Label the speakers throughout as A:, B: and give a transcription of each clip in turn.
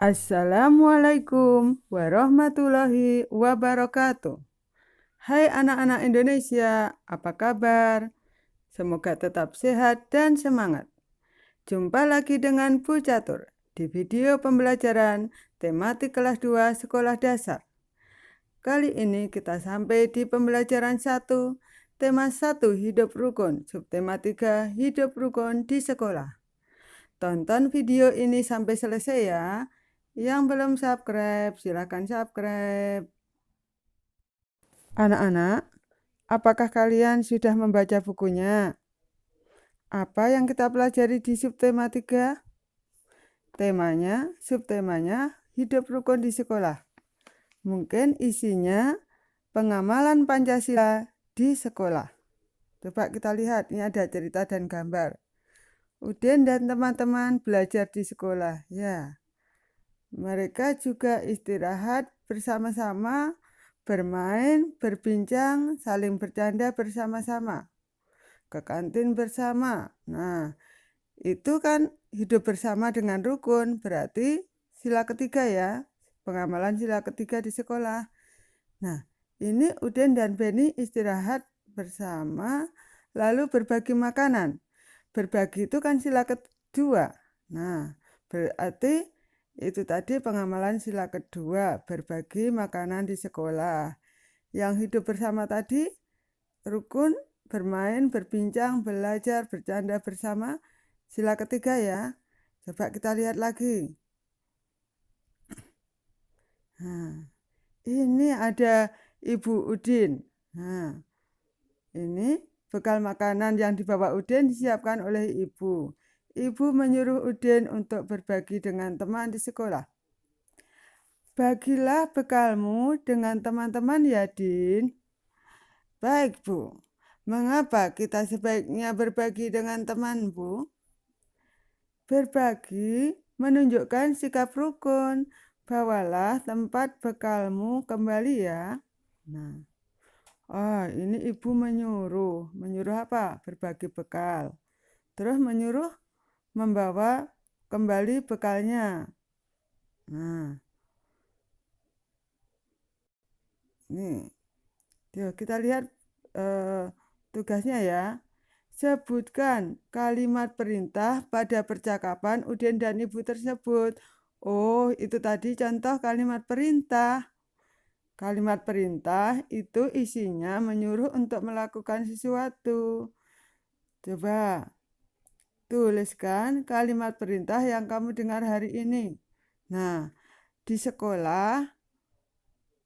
A: Assalamualaikum warahmatullahi wabarakatuh. Hai anak-anak Indonesia, apa kabar? Semoga tetap sehat dan semangat. Jumpa lagi dengan Bu Catur di video pembelajaran tematik kelas 2 sekolah dasar. Kali ini kita sampai di pembelajaran 1, tema 1 hidup rukun, subtema 3 hidup rukun di sekolah. Tonton video ini sampai selesai ya. Yang belum subscribe, silakan subscribe. Anak-anak, apakah kalian sudah membaca bukunya? Apa yang kita pelajari di subtema 3? Subtemanya hidup rukun di sekolah. Mungkin isinya pengamalan Pancasila di sekolah. Coba kita lihat, ini ada cerita dan gambar. Udin dan teman-teman belajar di sekolah, ya. Mereka juga istirahat bersama-sama, bermain, berbincang, saling bercanda bersama-sama, ke kantin bersama. Nah, itu kan hidup bersama dengan rukun, berarti sila ketiga ya, pengamalan sila ketiga di sekolah. Nah, ini Udin dan Beni istirahat bersama, lalu berbagi makanan. Berbagi itu kan sila kedua. Nah, berarti itu tadi pengamalan sila kedua, berbagi makanan di sekolah. Yang hidup bersama tadi, rukun, bermain, berbincang, belajar, bercanda bersama, sila ketiga ya. Coba kita lihat lagi. Nah, ini ada Ibu Udin. Nah, ini bekal makanan yang dibawa Udin disiapkan oleh ibu. Ibu menyuruh Udin untuk berbagi dengan teman di sekolah. Bagilah bekalmu dengan teman-teman ya, Din. Baik, Bu. Mengapa kita sebaiknya berbagi dengan teman, Bu? Berbagi menunjukkan sikap rukun. Bawalah tempat bekalmu kembali ya. Nah, ini ibu menyuruh. Menyuruh apa? Berbagi bekal. Terus menyuruh membawa kembali bekalnya. Nah, nih, yuk kita lihat tugasnya ya. Sebutkan kalimat perintah pada percakapan Udin dan ibu tersebut. Oh, itu tadi contoh kalimat perintah. Kalimat perintah itu isinya menyuruh untuk melakukan sesuatu. Coba tuliskan kalimat perintah yang kamu dengar hari ini. Nah, di sekolah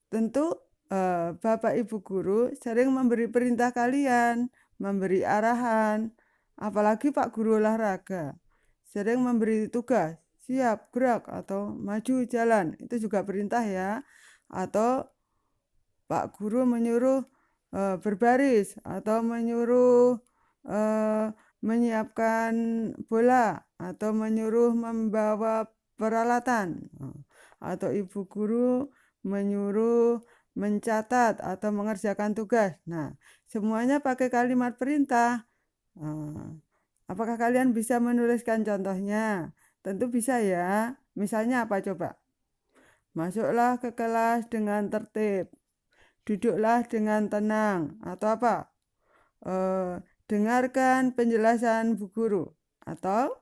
A: tentu Bapak Ibu guru sering memberi perintah kalian, memberi arahan, apalagi Pak Guru olahraga. Sering memberi tugas, siap, gerak, atau maju, jalan. Itu juga perintah ya. Atau Pak Guru menyuruh berbaris, atau menyuruh menyiapkan bola, atau menyuruh membawa peralatan. Atau Ibu Guru menyuruh mencatat atau mengerjakan tugas. Nah, semuanya pakai kalimat perintah. Apakah kalian bisa menuliskan contohnya? Tentu bisa ya. Misalnya apa coba? Masuklah ke kelas dengan tertib. Duduklah dengan tenang. Atau apa? Dengarkan penjelasan Bu Guru. Atau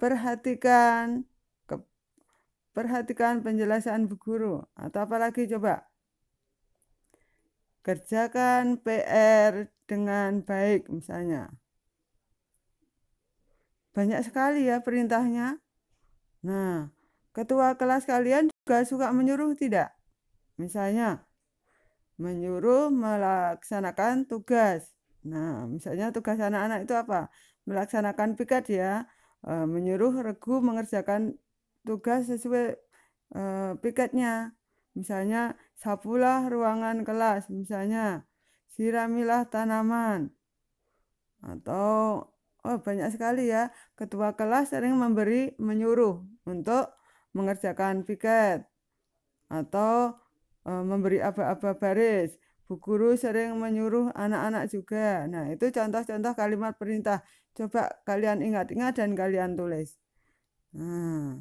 A: perhatikan penjelasan Bu Guru. Atau apa lagi coba? Kerjakan PR dengan baik misalnya. Banyak sekali ya perintahnya. Nah, ketua kelas kalian juga suka menyuruh tidak? Misalnya, menyuruh melaksanakan tugas. Nah, misalnya tugas anak-anak itu apa? Melaksanakan piket ya. Menyuruh Regu mengerjakan tugas sesuai piketnya. Misalnya, sapulah ruangan kelas. Misalnya, siramilah tanaman. Atau banyak sekali ya. Ketua kelas sering menyuruh untuk mengerjakan piket atau memberi aba-aba baris. Bu Guru sering menyuruh anak-anak juga. Nah, itu contoh-contoh kalimat perintah. Coba kalian ingat-ingat dan kalian tulis. Nah,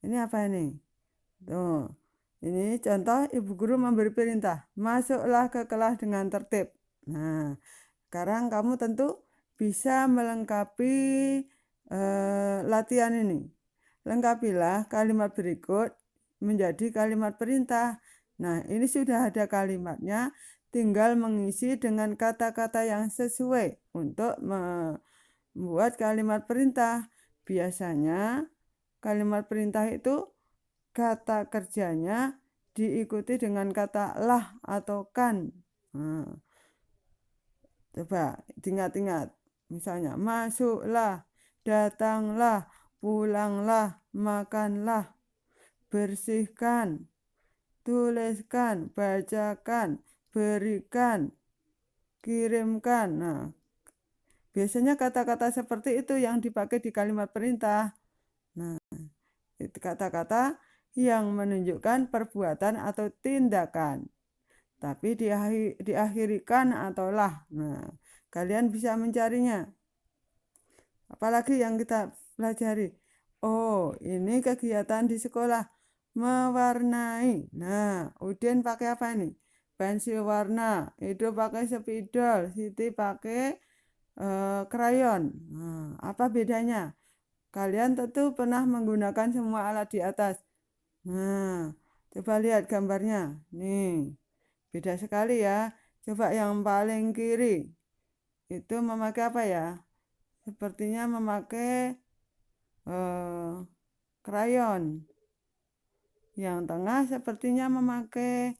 A: Ini apa ini? Tuh. Ini contoh ibu guru memberi perintah, masuklah ke kelas dengan tertib. Nah, sekarang kamu tentu bisa melengkapi latihan ini. Lengkapilah kalimat berikut menjadi kalimat perintah. Nah, ini sudah ada kalimatnya, tinggal mengisi dengan kata-kata yang sesuai untuk membuat kalimat perintah. Biasanya kalimat perintah itu kata kerjanya diikuti dengan kata lah atau kan. Nah, coba ingat-ingat. Misalnya, masuklah, datanglah, pulanglah, makanlah, bersihkan, tuliskan, bacakan, berikan, kirimkan. Nah, biasanya kata-kata seperti itu yang dipakai di kalimat perintah. Nah, itu kata-kata yang menunjukkan perbuatan atau tindakan. Tapi diakhirikan atau lah. Nah, kalian bisa mencarinya. Apalagi yang kita pelajari. Oh, ini kegiatan di sekolah. Mewarnai. Nah, Udin pakai apa ini? Pensil warna. Itu pakai spidol. Siti pakai krayon. Nah, apa bedanya? Kalian tentu pernah menggunakan semua alat di atas. Nah, coba lihat gambarnya. Nih, beda sekali ya. Coba yang paling kiri. Itu memakai apa ya? Sepertinya memakai krayon. Yang tengah sepertinya memakai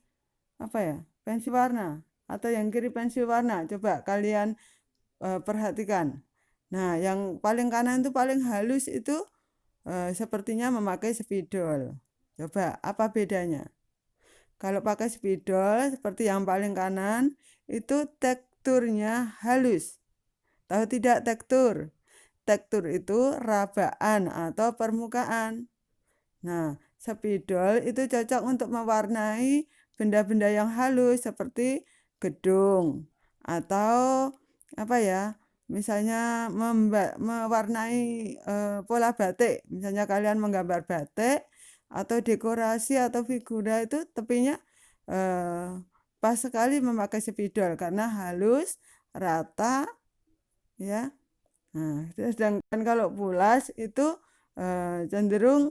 A: apa ya? Pensil warna. Atau yang kiri pensil warna. Coba kalian perhatikan. Nah, yang paling kanan itu paling halus itu sepertinya memakai spidol. Coba, apa bedanya? Kalau pakai spidol, seperti yang paling kanan, itu teksturnya halus. Tahu tidak tekstur? Tekstur itu rabaan atau permukaan. Nah, spidol itu cocok untuk mewarnai benda-benda yang halus seperti gedung atau apa ya? Misalnya mewarnai pola batik. Misalnya kalian menggambar batik atau dekorasi atau figura itu tepinya pas sekali memakai spidol karena halus, rata, ya. Nah, sedangkan kalau pulas itu cenderung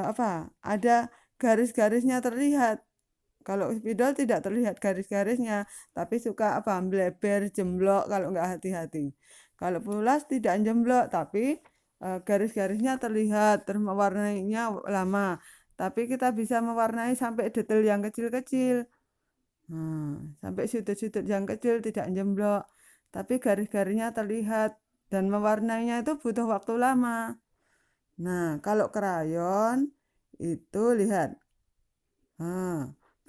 A: apa? Ada garis-garisnya terlihat. Kalau spidol tidak terlihat garis-garisnya, tapi suka apa? Bleber, jemblok kalau nggak hati-hati. Kalau pulas tidak jemblok, tapi garis-garisnya terlihat, terus mewarnainya lama. Tapi kita bisa mewarnai sampai detail yang kecil-kecil. Sampai sudut-sudut yang kecil tidak jemblok. Tapi garis-garisnya terlihat dan mewarnainya itu butuh waktu lama. Nah, kalau krayon itu lihat.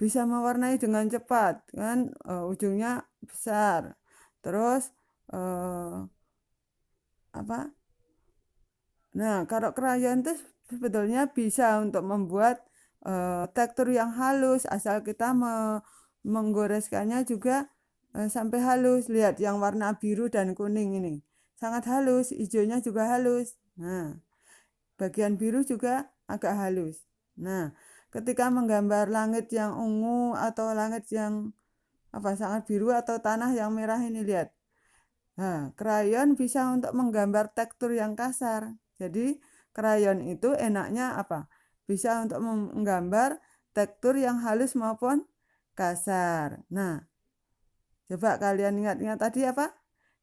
A: Bisa mewarnai dengan cepat kan ujungnya besar. Terus apa? Nah, kalau krayon itu sebetulnya bisa untuk membuat tekstur yang halus asal kita menggoreskannya juga sampai halus. Lihat yang warna biru dan kuning ini. Sangat halus, hijaunya juga halus. Nah, bagian biru juga agak halus. Nah, ketika menggambar langit yang ungu atau langit yang sangat biru atau tanah yang merah ini lihat. Nah, krayon bisa untuk menggambar tekstur yang kasar. Jadi, krayon itu enaknya apa? Bisa untuk menggambar tekstur yang halus maupun kasar. Nah, coba kalian ingat-ingat tadi apa?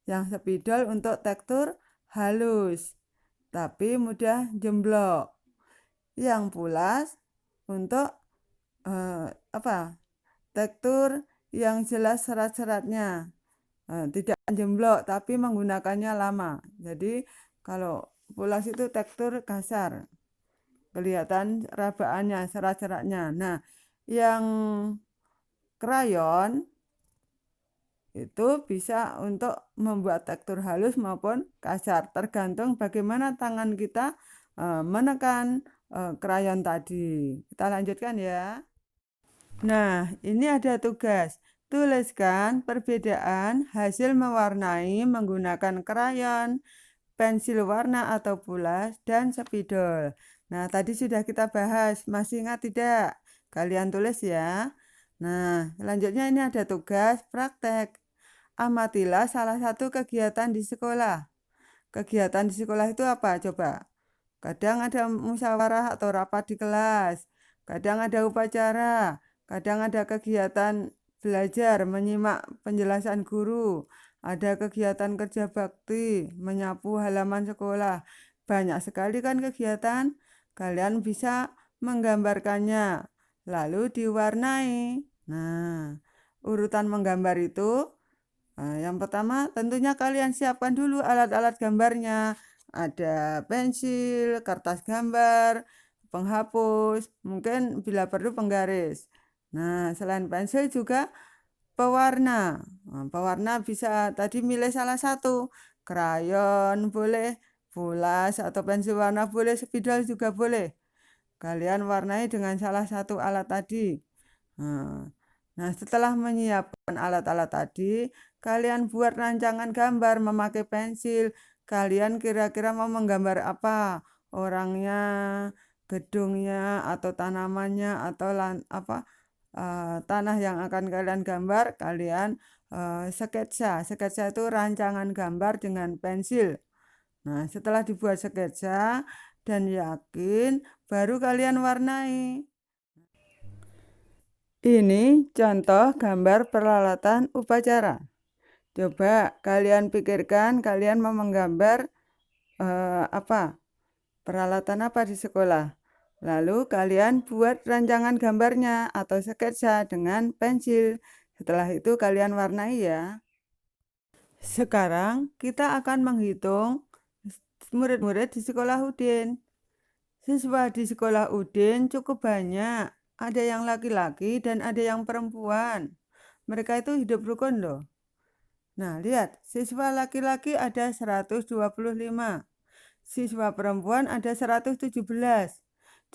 A: Yang spidol untuk tekstur halus, tapi mudah jemblok. Yang pulas untuk tekstur yang jelas serat-seratnya. Tidak jemblok tapi menggunakannya lama. Jadi kalau pulas itu tekstur kasar. Kelihatan rabaannya, serat-seratnya. Nah, yang krayon itu bisa untuk membuat tekstur halus maupun kasar. Tergantung bagaimana tangan kita menekan krayon tadi. Kita lanjutkan ya. Nah, ini ada tugas. Tuliskan perbedaan hasil mewarnai menggunakan krayon, pensil warna atau pulas, dan spidol. Nah, tadi sudah kita bahas, masih ingat tidak? Kalian tulis ya. Nah, selanjutnya ini ada tugas praktek. Amatilah salah satu kegiatan di sekolah. Kegiatan di sekolah itu apa? Coba. Kadang ada musyawarah atau rapat di kelas. Kadang ada upacara. Kadang ada kegiatan belajar, menyimak penjelasan guru. Ada kegiatan kerja bakti, menyapu halaman sekolah. Banyak sekali kan kegiatan. Kalian bisa menggambarkannya, lalu diwarnai. Nah, urutan menggambar itu, yang pertama tentunya kalian siapkan dulu alat-alat gambarnya. Ada pensil, kertas gambar, penghapus, mungkin bila perlu penggaris. Nah, selain pensil juga pewarna. Nah, pewarna bisa tadi milih salah satu. Krayon boleh, bulas atau pensil warna boleh, spidol juga boleh. Kalian warnai dengan salah satu alat tadi. Nah, setelah menyiapkan alat-alat tadi, kalian buat rancangan gambar memakai pensil. Kalian kira-kira mau menggambar apa? Orangnya, gedungnya, atau tanamannya, atau tanah yang akan kalian gambar. Kalian sketsa. Sketsa itu rancangan gambar dengan pensil. Nah, setelah dibuat sketsa dan yakin, baru kalian warnai. Ini contoh gambar peralatan upacara. Coba kalian pikirkan, kalian mau menggambar apa? Peralatan apa di sekolah? Lalu kalian buat rancangan gambarnya atau sketsa dengan pensil. Setelah itu kalian warnai ya. Sekarang kita akan menghitung murid-murid di sekolah Udin. Siswa di sekolah Udin cukup banyak. Ada yang laki-laki dan ada yang perempuan. Mereka itu hidup rukun loh. Nah, lihat, siswa laki-laki ada 125. Siswa perempuan ada 117.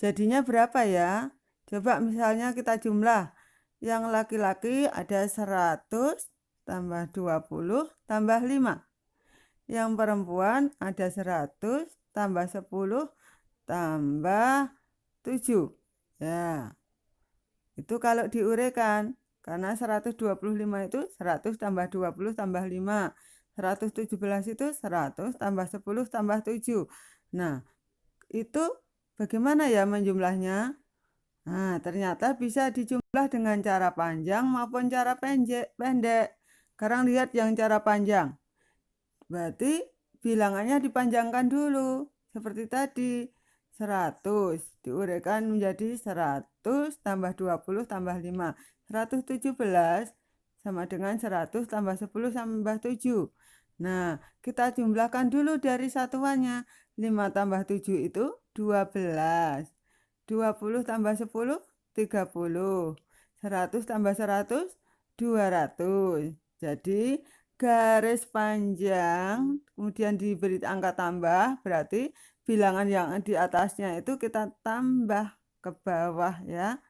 A: Jadinya berapa ya? Coba misalnya kita jumlah. Yang laki-laki ada 100 tambah 20 tambah 5. Yang perempuan ada 100 tambah 10 tambah 7. Ya, itu kalau diuraikan. Karena 125 itu 100 tambah 20 tambah 5. 117 itu 100 tambah 10 tambah 7. Nah, itu bagaimana ya menjumlahnya? Nah, ternyata bisa dijumlah dengan cara panjang maupun cara pendek. Sekarang lihat yang cara panjang. Berarti bilangannya dipanjangkan dulu. Seperti tadi. 100 diuraikan menjadi 100 tambah 20 tambah 5. 117 sama dengan 100 tambah 10 tambah 7. Nah, kita jumlahkan dulu dari satuannya. 5 tambah 7 itu 12. 20 tambah 10, 30. 100 tambah 100, 200. Jadi, garis panjang, kemudian diberi angka tambah, berarti bilangan yang di atasnya itu kita tambah ke bawah ya.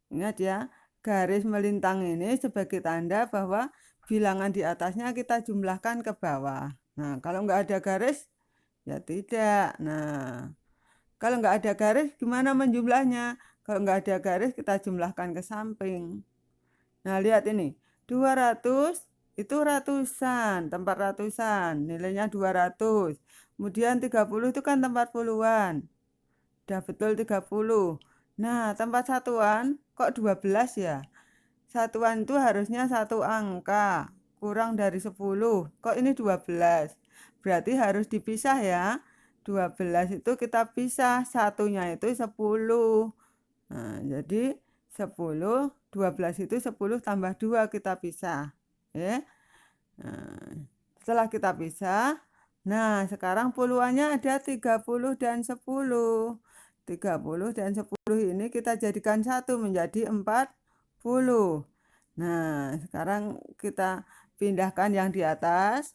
A: Ingat ya, garis melintang ini sebagai tanda bahwa bilangan di atasnya kita jumlahkan ke bawah. Nah, kalau nggak ada garis, ya tidak. Nah, kalau nggak ada garis, gimana menjumlahnya? Kalau nggak ada garis, kita jumlahkan ke samping. Nah, lihat ini. 200 itu ratusan, tempat ratusan. Nilainya 200. Kemudian 30 itu kan tempat puluhan. Udah betul 30. Nah, tempat satuan kok 12 ya? Satuan itu harusnya satu angka. Kurang dari 10. Kok ini 12? Berarti harus dipisah ya. 12 itu kita pisah. Satunya itu 10. Nah, jadi 10, 12 itu 10 tambah 2 kita pisah. Ya. Nah, setelah kita pisah, nah sekarang puluhannya ada 30 dan 10. 30 dan 10 ini kita jadikan satu menjadi 40. Nah, sekarang kita pindahkan yang di atas.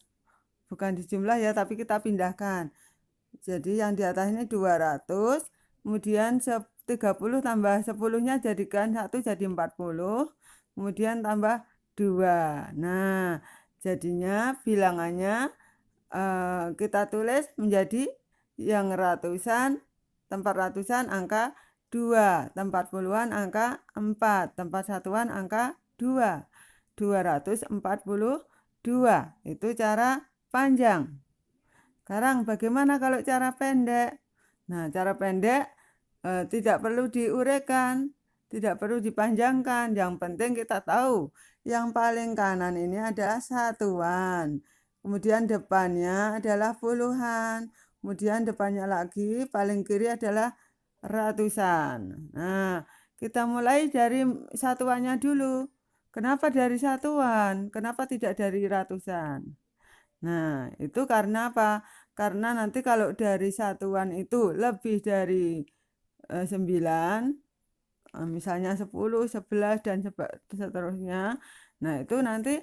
A: Bukan dijumlah ya, tapi kita pindahkan. Jadi yang di atas ini 200, kemudian 30 tambah 10-nya jadikan 1 jadi 40, kemudian tambah 2. Nah, jadinya bilangannya kita tulis menjadi yang ratusan tempat ratusan angka 2, tempat puluhan angka 4, tempat satuan angka 2. 242. Itu cara panjang. Sekarang bagaimana kalau cara pendek? Nah, cara pendek tidak perlu diuraikan, tidak perlu dipanjangkan. Yang penting kita tahu yang paling kanan ini adalah satuan. Kemudian depannya adalah puluhan. Kemudian depannya lagi paling kiri adalah ratusan. Nah, kita mulai dari satuannya dulu. Kenapa dari satuan? Kenapa tidak dari ratusan? Nah, itu karena apa? Karena nanti kalau dari satuan itu lebih dari 9, misalnya 10, 11, dan seterusnya. Nah, itu nanti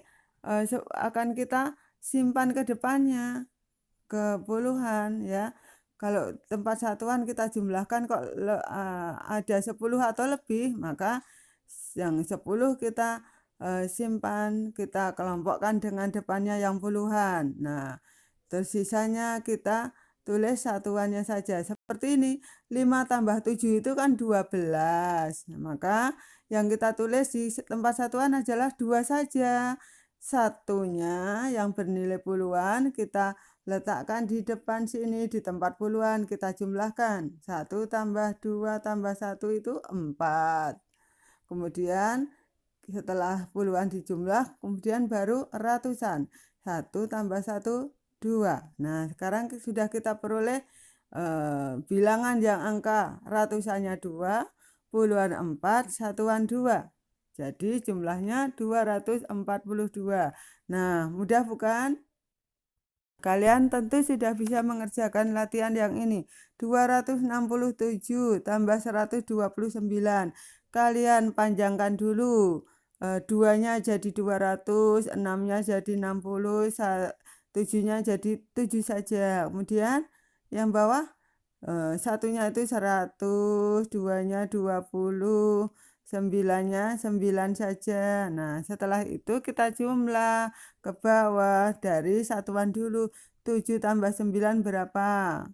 A: akan kita simpan ke depannya, ke puluhan ya. Kalau tempat satuan kita jumlahkan kok ada 10 atau lebih, maka yang 10 kita simpan, kita kelompokkan dengan depannya yang puluhan. Nah, tersisanya kita tulis satuannya saja. Seperti ini, 5 tambah 7 itu kan 12. Nah, maka yang kita tulis di tempat satuan adalah 2 saja. Satunya yang bernilai puluhan kita letakkan di depan sini, di tempat puluhan kita jumlahkan. 1 tambah 2 tambah 1 itu 4. Kemudian setelah puluhan dijumlah, kemudian baru ratusan. 1 tambah 1, 2. Nah, sekarang sudah kita peroleh bilangan yang angka ratusannya 2, puluhan 4, satuan 2. Jadi jumlahnya 242. Nah, mudah bukan? Kalian tentu sudah bisa mengerjakan latihan yang ini. 267 tambah 129. Kalian panjangkan dulu. 2-nya jadi 200, 6-nya jadi 60, 7-nya jadi 7 saja. Kemudian yang bawah satunya itu 100, 2-nya 20, 9-nya 9 saja. Nah, setelah itu kita jumlah ke bawah dari satuan dulu. 7 tambah 9 berapa?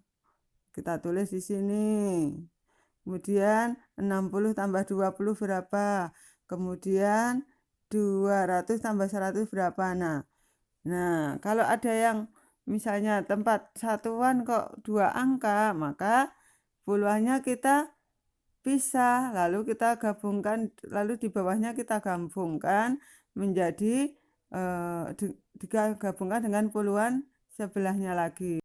A: Kita tulis di sini. Kemudian 60 tambah 20 berapa? Kemudian 200 tambah 100 berapa? Nah, kalau ada yang misalnya tempat satuan kok 2 angka, maka puluhannya kita pisah, lalu kita gabungkan, lalu di bawahnya kita gabungkan menjadi digabungkan dengan puluhan sebelahnya lagi.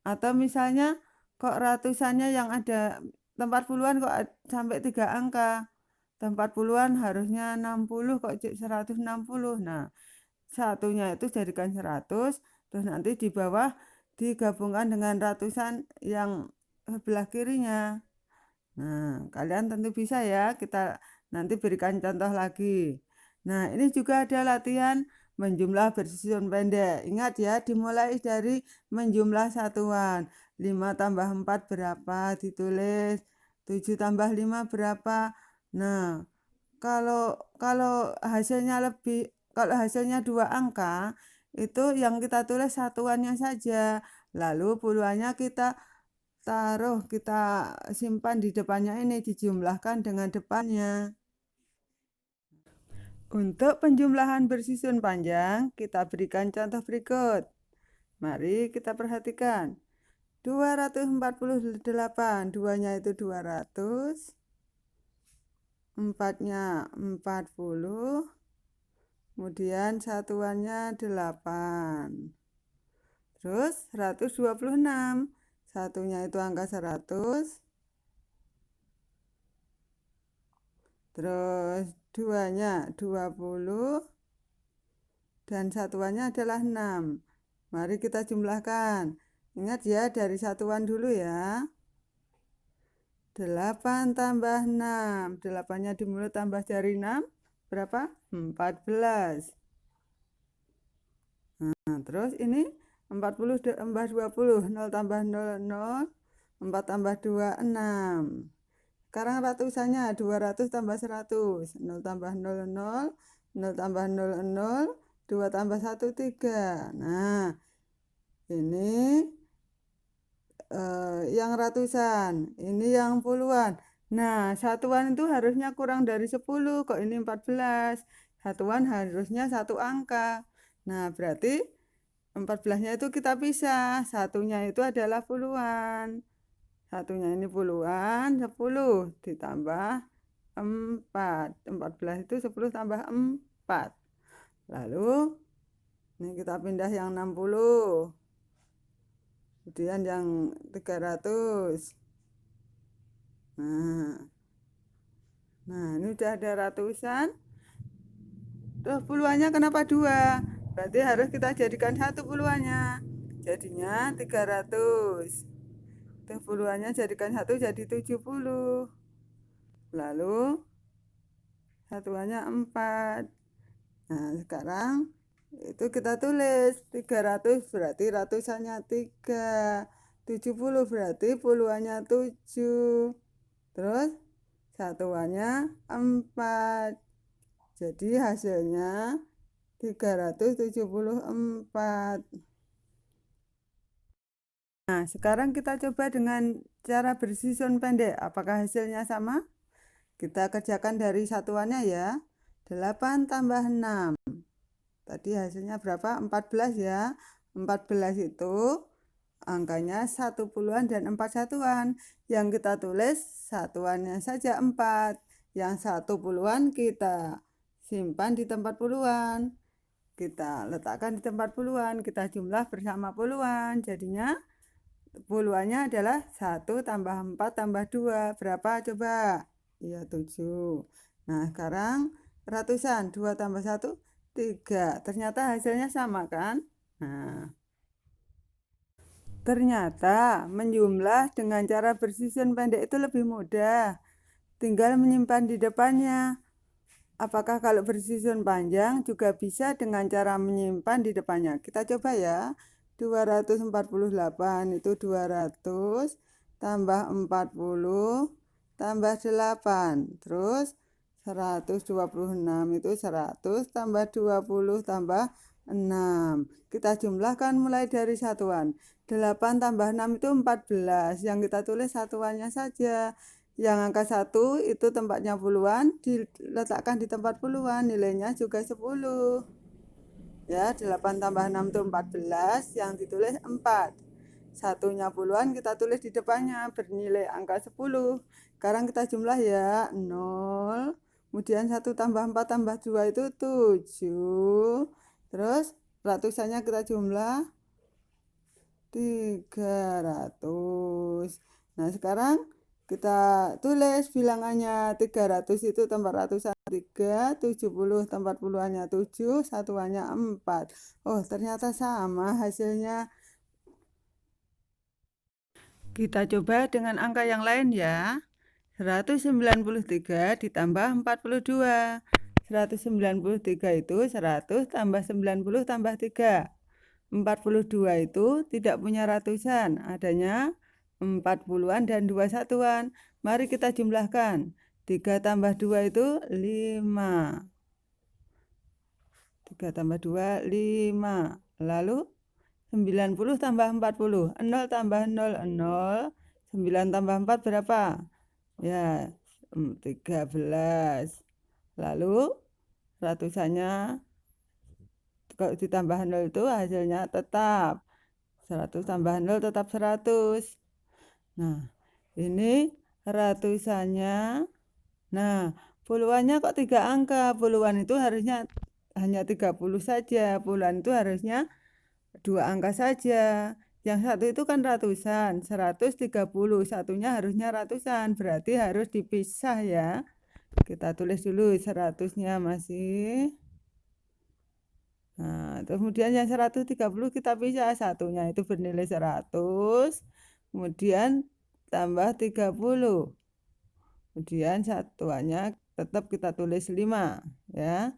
A: Atau misalnya kok ratusannya yang ada tempat puluhan kok sampai 3 angka. Tempat puluhan harusnya 60 kok 160. Nah, satunya itu jadikan 100, terus nanti di bawah digabungkan dengan ratusan yang sebelah kirinya. Nah, kalian tentu bisa ya, kita nanti berikan contoh lagi. Nah, ini juga ada latihan menjumlah bersusun pendek. Ingat ya, dimulai dari menjumlah satuan. 5 tambah 4 berapa? Ditulis. 7 tambah 5 berapa? Nah, kalau hasilnya kalau hasilnya 2 angka, itu yang kita tulis satuannya saja. Lalu puluhannya kita kita simpan di depannya ini, dijumlahkan dengan depannya. Untuk penjumlahan bersusun panjang, kita berikan contoh berikut. Mari kita perhatikan. 248, 2-nya itu 200, 4-nya 40, kemudian satuannya 8. Terus 126, satunya itu angka 100, terus 2-nya 20, dan satuannya adalah 6. Mari kita jumlahkan. Ingat ya, dari satuan dulu ya. 8 tambah 6. 8-nya di mulut tambah jari 6. Berapa? 14. Nah, terus ini 40 tambah 20. 0 tambah 0, 0. 4 tambah 2, 6. Sekarang ratusannya 200 tambah 100. 0 tambah 0, 0. 0 tambah 0, 0. 2 tambah 1, 3. Nah, ini yang ratusan, ini yang puluhan. Nah, satuan itu harusnya kurang dari 10, kok ini 14. Satuan harusnya satu angka. Nah, berarti 14-nya itu kita pisah. Satunya itu adalah puluhan. Satunya ini puluhan, 10 ditambah 4. 14 itu 10 tambah 4. Lalu, ini kita pindah yang 60. Kemudian yang 300. Nah, ini udah ada ratusan. Tuh puluhannya kenapa 2? Berarti harus kita jadikan 1 puluhannya. Jadinya 300. Tuh puluhannya jadikan 1 jadi 70. Lalu satuannya 4. Nah, sekarang itu kita tulis 300 berarti ratusannya 3. 70 berarti puluhannya 7. Terus satuannya 4. Jadi hasilnya 374. Nah, sekarang kita coba dengan cara bersusun pendek. Apakah hasilnya sama? Kita kerjakan dari satuannya ya. 8 tambah 6. Tadi hasilnya berapa? 14 ya. 14 itu angkanya 1 puluhan dan 4 satuan. Yang kita tulis satuannya saja 4. Yang 1 puluhan kita simpan di tempat puluhan. Kita letakkan di tempat puluhan. Kita jumlah bersama puluhan. Jadinya puluhannya adalah 1 tambah 4 tambah 2. Berapa coba? Iya 7. Nah sekarang ratusan. 2 tambah 1, 3. Ternyata hasilnya sama kan? Nah, ternyata menjumlah dengan cara bersusun pendek itu lebih mudah. Tinggal menyimpan di depannya. Apakah kalau bersusun panjang juga bisa dengan cara menyimpan di depannya? Kita coba ya. 248 itu 200 tambah 40 tambah 8. Terus 126 itu 100 tambah 20 tambah 6. Kita jumlahkan mulai dari satuan. 8 tambah 6 itu 14. Yang kita tulis satuannya saja. Yang angka 1 itu tempatnya puluhan, diletakkan di tempat puluhan, nilainya juga 10. Ya, 8 tambah 6 itu 14, yang ditulis 4. Satunya puluhan kita tulis di depannya, bernilai angka 10. Sekarang kita jumlah ya, 0. Kemudian 1 tambah 4 tambah 2 itu 7. Terus ratusannya kita jumlah 300. Nah, sekarang kita tulis bilangannya. 300 itu tempat ratusan 3, 70 tempat puluhannya 7, satuannya 4. Oh, ternyata sama hasilnya. Kita coba dengan angka yang lain ya. 193 ditambah 42. 193 itu 100 tambah 90 tambah 3. 42 itu tidak punya ratusan, adanya 40-an dan 2 satuan. Mari kita jumlahkan. 3 tambah 2 itu 5. 3 tambah 2, 5. Lalu 90 tambah 40. 0 tambah 0, 0. 9 tambah 4 berapa? Ya, 13. Lalu ratusannya kalau ditambah 0 itu hasilnya tetap 100 tambah 0 tetap 100. Nah, ini ratusannya. Nah, puluhannya kok 3 angka? Puluhan itu harusnya hanya 30 saja. Puluhan itu harusnya 2 angka saja. Yang satu itu kan ratusan, 130. Satunya harusnya ratusan, berarti harus dipisah ya. Kita tulis dulu 100-nya masih. Nah, kemudian yang 130 kita pisah. Satunya itu bernilai 100. Kemudian tambah 30. Kemudian satuannya tetap kita tulis 5 ya.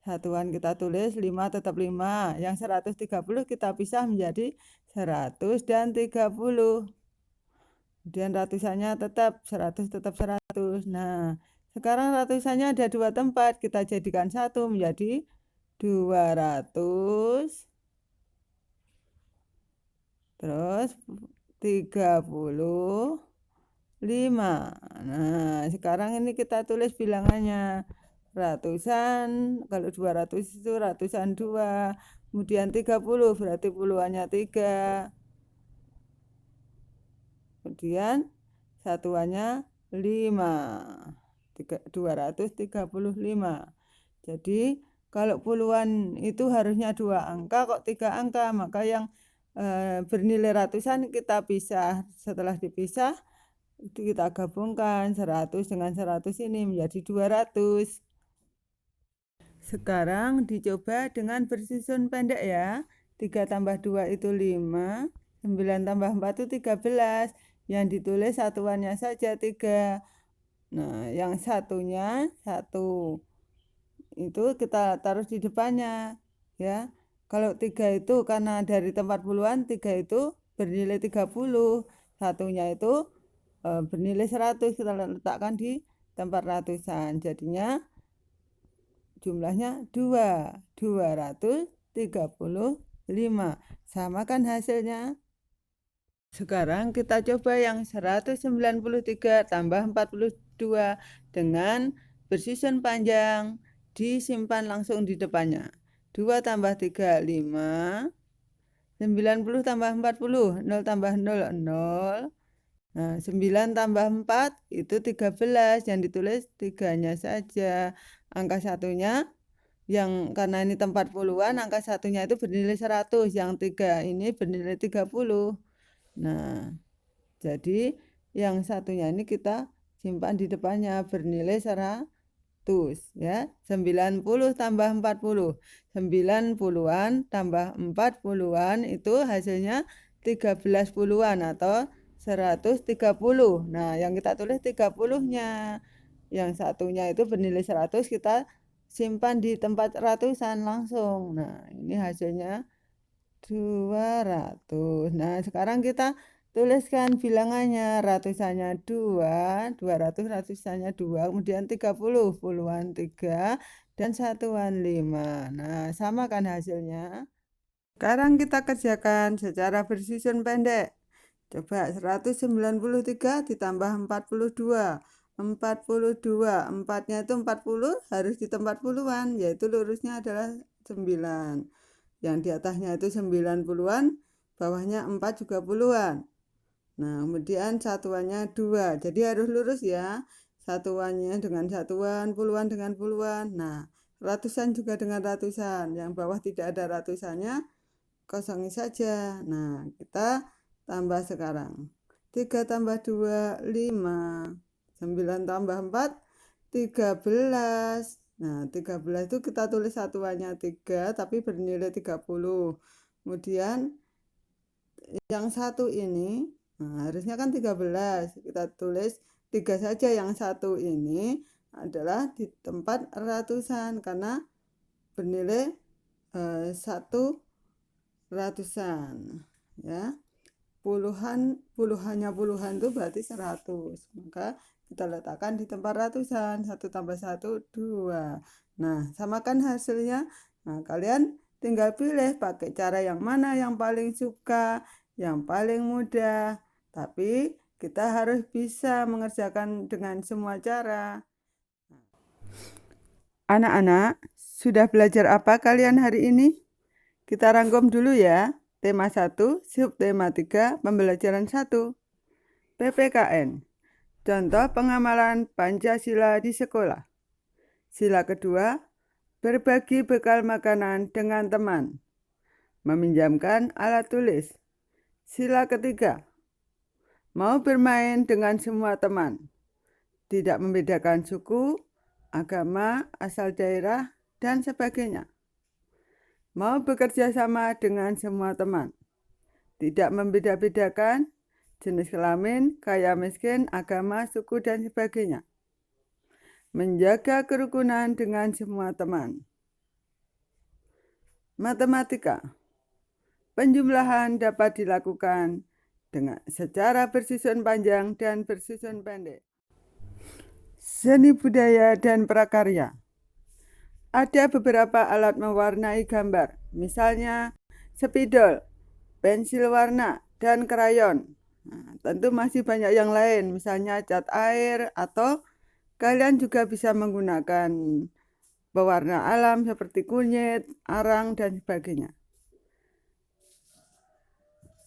A: Satuan kita tulis 5 tetap 5. Yang 130 kita pisah menjadi 100 dan 30. Kemudian ratusannya tetap 100 tetap 100. Nah, sekarang ratusannya ada 2 tempat. Kita jadikan 1 menjadi 200. Terus 35. Nah, sekarang ini kita tulis bilangannya. Ratusan, kalau 200 itu ratusan 2. Kemudian 30 berarti puluhannya 3. Kemudian satuannya 5. 235. Jadi kalau puluhan itu harusnya 2 angka, kok 3 angka. Maka yang bernilai ratusan kita pisah. Setelah dipisah, kita gabungkan 100 dengan 100 ini menjadi 200. Sekarang dicoba dengan bersusun pendek ya. 3 tambah 2 itu 5. 9 tambah 4 itu 13. Yang ditulis satuannya saja 3. Nah, yang satunya 1. Itu kita taruh di depannya. Ya. Kalau 3 itu karena dari tempat puluhan, 3 itu bernilai 30. Satunya itu bernilai 100. Kita letakkan di tempat ratusan. Jadinya jumlahnya 235. Sama kan hasilnya? Sekarang kita coba yang 193 tambah 42 dengan bersusun panjang, disimpan langsung di depannya. 2 tambah 3, 5. 90 tambah 40, 0 tambah 0, 0. Nah, 9 tambah 4 itu 13. Yang ditulis 3-nya saja. Angka satunya yang karena ini tempat puluhan, angka satunya itu bernilai 100, yang 3 ini bernilai 30. Nah, jadi yang satunya ini kita simpan di depannya bernilai 100 ya. 90 tambah 40. 90-an tambah 40-an itu hasilnya 13 puluhan atau 130. Nah, yang kita tulis 30-nya. Yang satunya itu bernilai 100, kita simpan di tempat ratusan langsung. Nah, ini hasilnya 200. Nah, sekarang kita tuliskan bilangannya. Ratusannya 2, 200 ratusannya 2, kemudian 30 puluhan 3, dan satuan 5. Nah, sama kan hasilnya? Sekarang kita kerjakan secara bersusun pendek. Coba 193 ditambah 42. 42, 4-nya itu 40 harus di tempat puluhan, yaitu lurusnya adalah 9. Yang di atasnya itu 90-an, bawahnya 4 juga puluhan. Nah, kemudian satuannya 2. Jadi harus lurus ya. Satuannya dengan satuan, puluhan dengan puluhan. Nah, ratusan juga dengan ratusan. Yang bawah tidak ada ratusannya, kosongin saja. Nah, kita tambah sekarang. 3 tambah 2, 5. 9 tambah 4, 13. Nah, 13 itu kita tulis satuannya 3, tapi bernilai 30. Kemudian yang satu ini, nah harusnya kan 13. Kita tulis 3 saja. Yang satu ini adalah di tempat ratusan karena bernilai 1 ratusan. Ya. Puluhannya puluhan itu berarti 100. Maka kita letakkan di tempat ratusan. 1 tambah 1, 2. Nah, samakan hasilnya. Nah, kalian tinggal pilih pakai cara yang mana yang paling suka, yang paling mudah. Tapi kita harus bisa mengerjakan dengan semua cara. Anak-anak, sudah belajar apa kalian hari ini? Kita rangkum dulu ya. Tema 1, subtema 3, pembelajaran 1. PPKN. Contoh pengamalan Pancasila di sekolah. Sila kedua, berbagi bekal makanan dengan teman. Meminjamkan alat tulis. Sila ketiga, mau bermain dengan semua teman. Tidak membedakan suku, agama, asal daerah, dan sebagainya. Mau bekerja sama dengan semua teman. Tidak membeda-bedakan jenis kelamin, kaya miskin, agama, suku, dan sebagainya. Menjaga kerukunan dengan semua teman. Matematika. Penjumlahan dapat dilakukan dengan secara bersusun panjang dan bersusun pendek. Seni budaya dan prakarya. Ada beberapa alat mewarnai gambar, misalnya spidol, pensil warna, dan krayon. Nah, tentu masih banyak yang lain, misalnya cat air, atau kalian juga bisa menggunakan pewarna alam seperti kunyit, arang, dan sebagainya.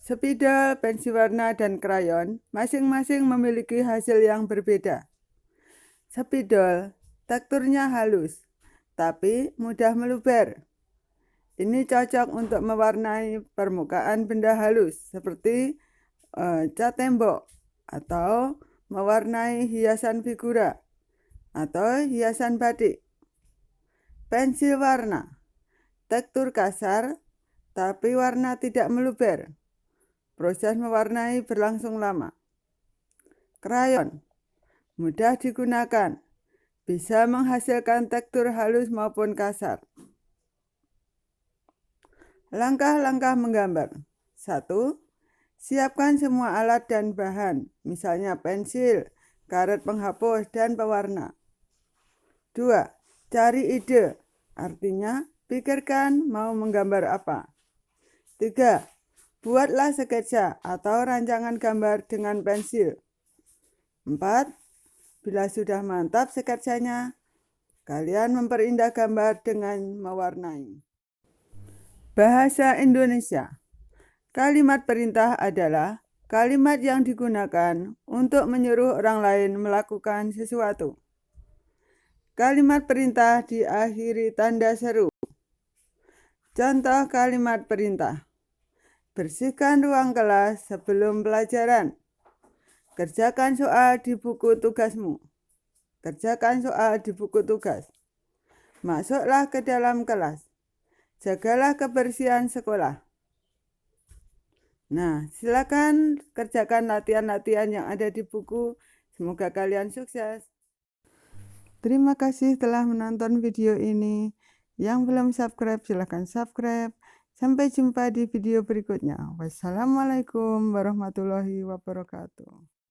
A: Spidol, pensil warna, dan krayon masing-masing memiliki hasil yang berbeda. Spidol teksturnya halus, tapi mudah meluber. Ini cocok untuk mewarnai permukaan benda halus seperti cat tembok atau mewarnai hiasan figura atau hiasan batik. Pensil warna, tekstur kasar tapi warna tidak meluber. Proses mewarnai berlangsung lama. Krayon, mudah digunakan, bisa menghasilkan tekstur halus maupun kasar. Langkah-langkah menggambar. 1. Siapkan semua alat dan bahan, misalnya pensil, karet penghapus, dan pewarna. 2. Cari ide, artinya pikirkan mau menggambar apa. 3. Buatlah sketsa atau rancangan gambar dengan pensil. 4. Bila sudah mantap sketsanya, kalian memperindah gambar dengan mewarnai. Bahasa Indonesia. Kalimat perintah adalah kalimat yang digunakan untuk menyuruh orang lain melakukan sesuatu. Kalimat perintah diakhiri tanda seru. Contoh kalimat perintah. Bersihkan ruang kelas sebelum pelajaran. Kerjakan soal di buku tugasmu. Kerjakan soal di buku tugas. Masuklah ke dalam kelas. Jagalah kebersihan sekolah. Nah, silakan kerjakan latihan-latihan yang ada di buku. Semoga kalian sukses. Terima kasih telah menonton video ini. Yang belum subscribe, silakan subscribe. Sampai jumpa di video berikutnya. Wassalamualaikum warahmatullahi wabarakatuh.